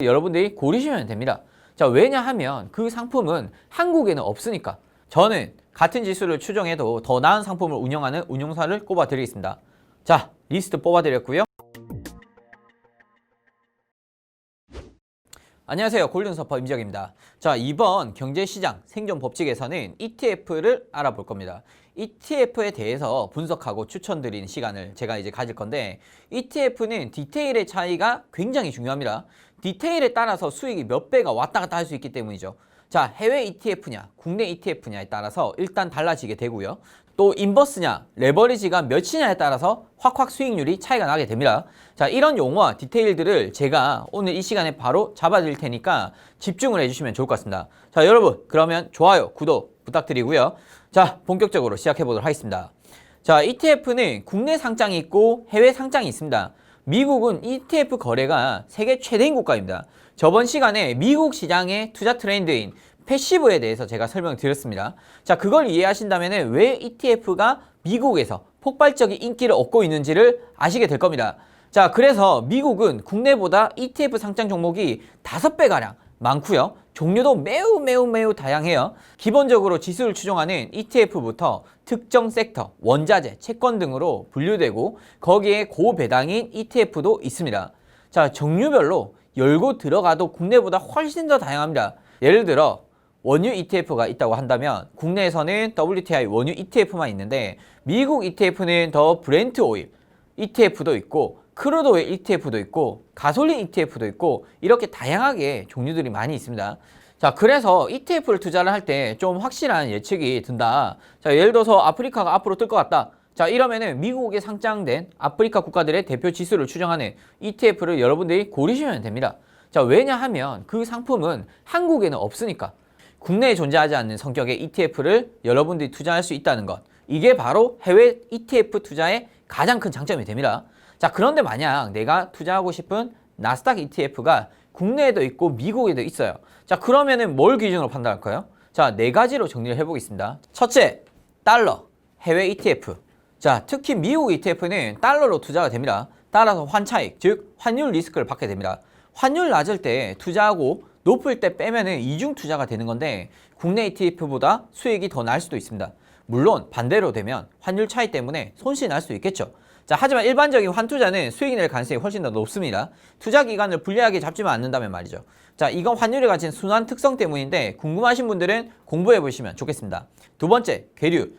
여러분들이 고르시면 됩니다. 자, 왜냐하면 그 상품은 한국에는 없으니까. 저는 같은 지수를 추정해도 더 나은 상품을 운영하는 운용사를 꼽아 드리겠습니다. 자, 리스트 뽑아 드렸고요. 안녕하세요. 골든서퍼 임지혁입니다. 자, 이번 경제시장 생존 법칙에서는 ETF를 알아볼 겁니다. ETF에 대해서 분석하고 추천드리는 시간을 제가 이제 가질 건데, ETF는 디테일의 차이가 굉장히 중요합니다. 디테일에 따라서 수익이 몇 배가 왔다 갔다 할 수 있기 때문이죠. 자, 해외 ETF냐, 국내 ETF냐에 따라서 일단 달라지게 되고요. 또 인버스냐, 레버리지가 몇이냐에 따라서 확확 수익률이 차이가 나게 됩니다. 자, 이런 용어와 디테일들을 제가 오늘 이 시간에 바로 잡아드릴 테니까 집중을 해주시면 좋을 것 같습니다. 자, 여러분, 그러면 좋아요, 구독 부탁드리고요. 자, 본격적으로 시작해 보도록 하겠습니다. 자, ETF는 국내 상장이 있고 해외 상장이 있습니다. 미국은 ETF 거래가 세계 최대인 국가입니다. 저번 시간에 미국 시장의 투자 트렌드인 패시브에 대해서 제가 설명을 드렸습니다. 자, 그걸 이해하신다면 왜 ETF가 미국에서 폭발적인 인기를 얻고 있는지를 아시게 될 겁니다. 자, 그래서 미국은 국내보다 ETF 상장 종목이 5배가량 많고요. 종류도 매우 다양해요. 기본적으로 지수를 추종하는 ETF부터 특정 섹터, 원자재, 채권 등으로 분류되고 거기에 고배당인 ETF도 있습니다. 자, 종류별로 열고 들어가도 국내보다 훨씬 더 다양합니다. 예를 들어 원유 ETF가 있다고 한다면 국내에서는 WTI 원유 ETF만 있는데 미국 ETF는 더 브렌트 오일 ETF도 있고 크루드 오일 ETF도 있고 가솔린 ETF도 있고 이렇게 다양하게 종류들이 많이 있습니다. 자, 그래서 ETF를 투자를 할 때 좀 확실한 예측이 든다. 자, 예를 들어서 아프리카가 앞으로 뜰 것 같다. 자, 이러면은 미국에 상장된 아프리카 국가들의 대표 지수를 추정하는 ETF를 여러분들이 고르시면 됩니다. 자, 왜냐하면 그 상품은 한국에는 없으니까. 국내에 존재하지 않는 성격의 ETF를 여러분들이 투자할 수 있다는 것. 이게 바로 해외 ETF 투자의 가장 큰 장점이 됩니다. 자, 그런데 만약 내가 투자하고 싶은 나스닥 ETF가 국내에도 있고 미국에도 있어요. 자, 그러면은 뭘 기준으로 판단할까요? 자, 4가지로 정리를 해보겠습니다. 첫째, 달러, 해외 ETF. 자, 특히 미국 ETF는 달러로 투자가 됩니다. 따라서 환차익, 즉 환율 리스크를 받게 됩니다. 환율 낮을 때 투자하고 높을 때 빼면은 이중 투자가 되는 건데 국내 ETF보다 수익이 더 날 수도 있습니다. 물론 반대로 되면 환율 차이 때문에 손실이 날 수도 있겠죠. 자, 하지만 일반적인 환투자는 수익이 낼 가능성이 훨씬 더 높습니다. 투자 기간을 불리하게 잡지만 않는다면 말이죠. 자, 이건 환율이 가진 순환 특성 때문인데 궁금하신 분들은 공부해 보시면 좋겠습니다. 두 번째, 계류.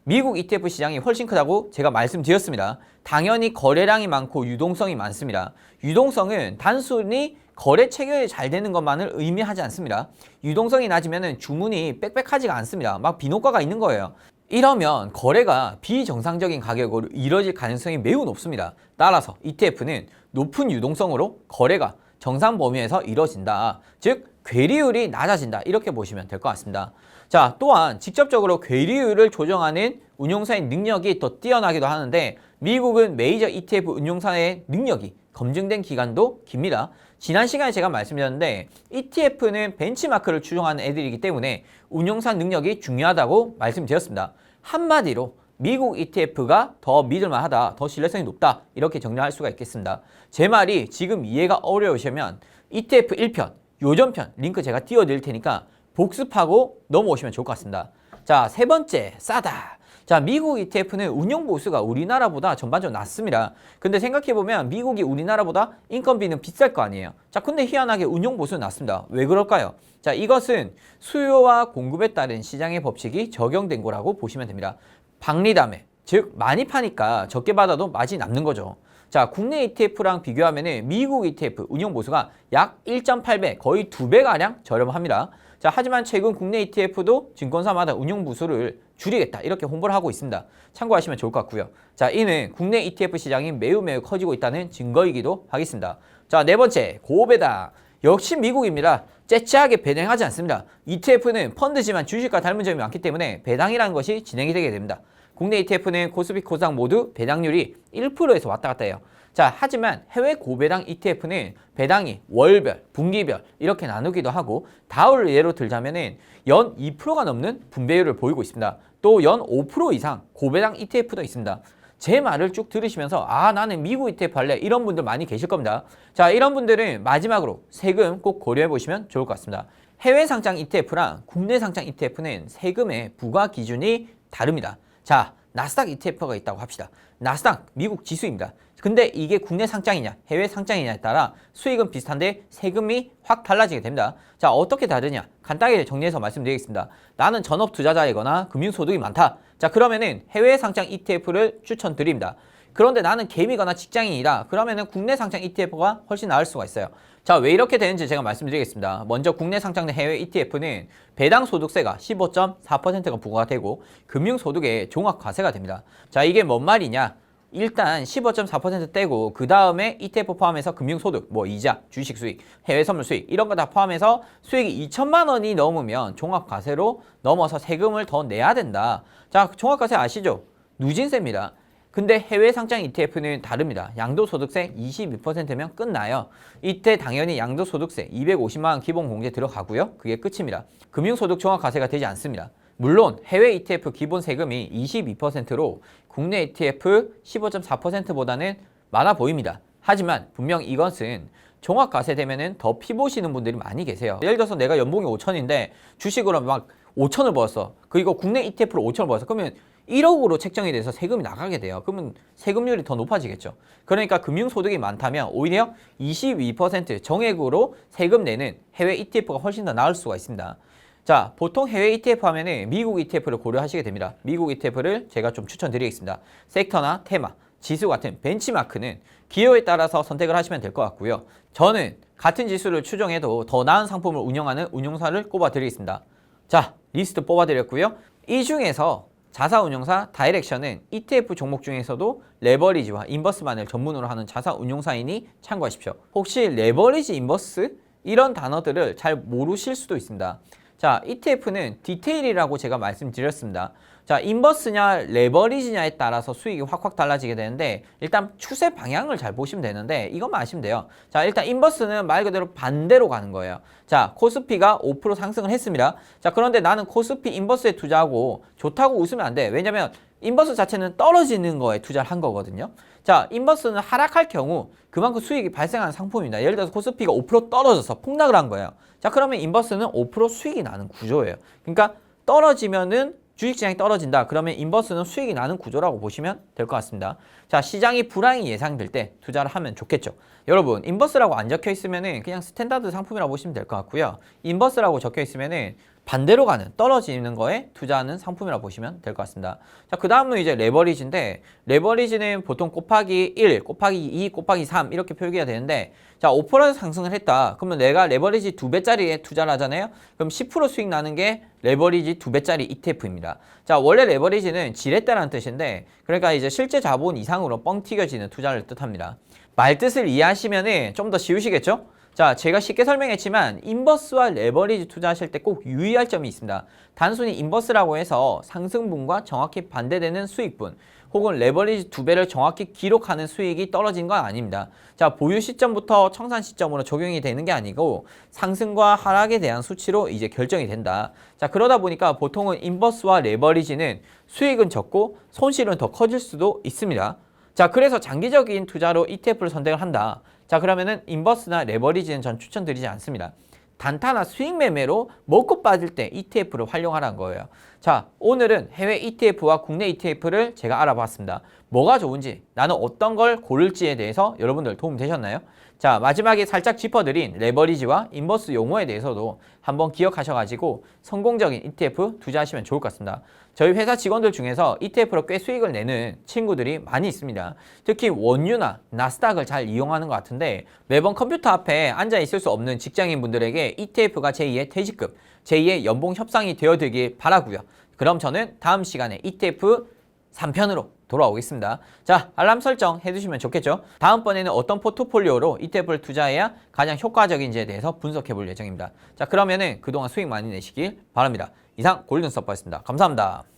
미국 ETF 시장이 훨씬 크다고 제가 말씀드렸습니다. 당연히 거래량이 많고 유동성이 많습니다. 유동성은 단순히 거래 체결이 잘 되는 것만을 의미하지 않습니다. 유동성이 낮으면 주문이 빽빽하지가 않습니다. 막 비노가가 있는 거예요. 이러면 거래가 비정상적인 가격으로 이뤄질 가능성이 매우 높습니다. 따라서 ETF는 높은 유동성으로 거래가 정상 범위에서 이뤄진다. 즉, 괴리율이 낮아진다. 이렇게 보시면 될 것 같습니다. 자, 또한 직접적으로 괴리율을 조정하는 운용사의 능력이 더 뛰어나기도 하는데 미국은 메이저 ETF 운용사의 능력이 검증된 기간도 깁니다. 지난 시간에 제가 말씀드렸는데 ETF는 벤치마크를 추종하는 애들이기 때문에 운용사 능력이 중요하다고 말씀드렸습니다. 한마디로 미국 ETF가 더 믿을만하다, 더 신뢰성이 높다 이렇게 정리할 수가 있겠습니다. 제 말이 지금 이해가 어려우시면 ETF 1편, 요전편 링크 제가 띄워드릴 테니까 복습하고 넘어오시면 좋을 것 같습니다. 자, 세 번째, 싸다. 자, 미국 ETF는 운용 보수가 우리나라보다 전반적으로 낮습니다. 근데 생각해보면 미국이 우리나라보다 인건비는 비쌀 거 아니에요. 자, 근데 희한하게 운용 보수는 낮습니다. 왜 그럴까요? 자, 이것은 수요와 공급에 따른 시장의 법칙이 적용된 거라고 보시면 됩니다. 박리담회, 즉 많이 파니까 적게 받아도 맛이 남는 거죠. 자, 국내 ETF랑 비교하면 미국 ETF 운용 보수가 약 1.8배, 거의 2배가량 저렴합니다. 자, 하지만 최근 국내 ETF도 증권사마다 운용 보수를 줄이겠다 이렇게 홍보를 하고 있습니다. 참고하시면 좋을 것 같고요. 자, 이는 국내 ETF 시장이 매우 커지고 있다는 증거이기도 하겠습니다. 자, 네 번째, 고배당. 역시 미국입니다. 째째하게 배당하지 않습니다. ETF는 펀드지만 주식과 닮은 점이 많기 때문에 배당이라는 것이 진행이 되게 됩니다. 국내 ETF는 코스피, 코스닥 모두 배당률이 1%에서 왔다 갔다 해요. 자, 하지만 해외 고배당 ETF는 배당이 월별, 분기별 이렇게 나누기도 하고 다우를 예로 들자면은 연 2%가 넘는 분배율을 보이고 있습니다. 또 연 5% 이상 고배당 ETF도 있습니다. 제 말을 쭉 들으시면서 아 나는 미국 ETF 할래 이런 분들 많이 계실 겁니다. 자 이런 분들은 마지막으로 세금 꼭 고려해 보시면 좋을 것 같습니다. 해외 상장 ETF랑 국내 상장 ETF는 세금의 부과 기준이 다릅니다. 자 나스닥 ETF가 있다고 합시다. 나스닥 미국 지수입니다. 근데 이게 국내 상장이냐 해외 상장이냐에 따라 수익은 비슷한데 세금이 확 달라지게 됩니다. 자 어떻게 다르냐 간단하게 정리해서 말씀드리겠습니다. 나는 전업 투자자이거나 금융소득이 많다. 자 그러면은 해외 상장 ETF를 추천드립니다. 그런데 나는 개미거나 직장인이다. 그러면은 국내 상장 ETF가 훨씬 나을 수가 있어요. 자, 왜 이렇게 되는지 제가 말씀드리겠습니다. 먼저 국내 상장된 해외 ETF는 배당 소득세가 15.4%가 부과가 되고 금융소득의 종합과세가 됩니다. 자, 이게 뭔 말이냐? 일단 15.4% 떼고 그 다음에 ETF 포함해서 금융소득, 뭐 이자, 주식 수익, 해외 선물 수익 이런 거 다 포함해서 수익이 2천만 원이 넘으면 종합과세로 넘어서 세금을 더 내야 된다. 자, 종합과세 아시죠? 누진세입니다. 근데 해외 상장 ETF는 다릅니다. 양도소득세 22%면 끝나요. 이때 당연히 양도소득세 250만 원 기본 공제 들어가고요. 그게 끝입니다. 금융소득 종합과세가 되지 않습니다. 물론 해외 ETF 기본 세금이 22%로 국내 ETF 15.4%보다는 많아 보입니다. 하지만 분명 이것은 종합과세 되면은 더 피 보시는 분들이 많이 계세요. 예를 들어서 내가 연봉이 5천인데 주식으로 막 5천을 벌었어. 그리고 국내 ETF로 5천을 벌었어. 그러면 1억으로 책정이 돼서 세금이 나가게 돼요. 그러면 세금률이 더 높아지겠죠. 그러니까 금융소득이 많다면 오히려 22% 정액으로 세금 내는 해외 ETF가 훨씬 더 나을 수가 있습니다. 자, 보통 해외 ETF 하면은 미국 ETF를 고려하시게 됩니다. 미국 ETF를 제가 좀 추천드리겠습니다. 섹터나 테마, 지수 같은 벤치마크는 기호에 따라서 선택을 하시면 될 것 같고요. 저는 같은 지수를 추정해도 더 나은 상품을 운영하는 운용사를 꼽아드리겠습니다. 자, 리스트 뽑아드렸고요. 이 중에서 자사운용사 다이렉션은 ETF 종목 중에서도 레버리지와 인버스만을 전문으로 하는 자사운용사이니 참고하십시오. 혹시 레버리지, 인버스 이런 단어들을 잘 모르실 수도 있습니다. 자, ETF는 디테일이라고 제가 말씀드렸습니다. 자, 인버스냐 레버리지냐에 따라서 수익이 확확 달라지게 되는데 일단 추세 방향을 잘 보시면 되는데 이것만 아시면 돼요. 자, 일단 인버스는 말 그대로 반대로 가는 거예요. 자, 코스피가 5% 상승을 했습니다. 자, 그런데 나는 코스피 인버스에 투자하고 좋다고 웃으면 안 돼. 왜냐면 인버스 자체는 떨어지는 거에 투자를 한 거거든요. 자, 인버스는 하락할 경우 그만큼 수익이 발생하는 상품입니다. 예를 들어서 코스피가 5% 떨어져서 폭락을 한 거예요. 자, 그러면 인버스는 5% 수익이 나는 구조예요. 그러니까 떨어지면은 주식시장이 떨어진다. 그러면 인버스는 수익이 나는 구조라고 보시면 될 것 같습니다. 자, 시장이 불황이 예상될 때 투자를 하면 좋겠죠. 여러분, 인버스라고 안 적혀 있으면은 그냥 스탠다드 상품이라고 보시면 될 것 같고요. 인버스라고 적혀 있으면은 반대로 가는 떨어지는 거에 투자하는 상품이라고 보시면 될 것 같습니다. 자, 그 다음은 이제 레버리지인데 레버리지는 보통 곱하기 1, 곱하기 2, 곱하기 3 이렇게 표기가 되는데 자, 5% 상승을 했다. 그러면 내가 레버리지 2배짜리에 투자를 하잖아요. 그럼 10% 수익 나는 게 레버리지 2배짜리 ETF입니다. 자, 원래 레버리지는 지렛대라는 뜻인데 그러니까 이제 실제 자본 이상으로 뻥 튀겨지는 투자를 뜻합니다. 말뜻을 이해하시면은 좀 더 쉬우시겠죠? 자, 제가 쉽게 설명했지만 인버스와 레버리지 투자하실 때 꼭 유의할 점이 있습니다. 단순히 인버스라고 해서 상승분과 정확히 반대되는 수익분 혹은 레버리지 2배를 정확히 기록하는 수익이 떨어진 건 아닙니다. 자, 보유 시점부터 청산 시점으로 적용이 되는 게 아니고 상승과 하락에 대한 수치로 이제 결정이 된다. 자, 그러다 보니까 보통은 인버스와 레버리지는 수익은 적고 손실은 더 커질 수도 있습니다. 자, 그래서 장기적인 투자로 ETF를 선택을 한다. 자, 그러면은 인버스나 레버리지는 전 추천드리지 않습니다. 단타나 수익 매매로 먹고 빠질 때 ETF를 활용하라는 거예요. 자, 오늘은 해외 ETF와 국내 ETF를 제가 알아봤습니다. 뭐가 좋은지, 나는 어떤 걸 고를지에 대해서 여러분들 도움 되셨나요? 자, 마지막에 살짝 짚어드린 레버리지와 인버스 용어에 대해서도 한번 기억하셔가지고 성공적인 ETF 투자하시면 좋을 것 같습니다. 저희 회사 직원들 중에서 ETF로 꽤 수익을 내는 친구들이 많이 있습니다. 특히 원유나 나스닥을 잘 이용하는 것 같은데 매번 컴퓨터 앞에 앉아 있을 수 없는 직장인분들에게 ETF가 제2의 퇴직금, 제2의 연봉 협상이 되어들길 바라고요. 그럼 저는 다음 시간에 ETF 3편으로 돌아오겠습니다. 자, 알람 설정 해두시면 좋겠죠? 다음번에는 어떤 포트폴리오로 ETF를 투자해야 가장 효과적인지에 대해서 분석해 볼 예정입니다. 자, 그러면은 그동안 수익 많이 내시길 바랍니다. 이상 골든스톱퍼였습니다. 감사합니다.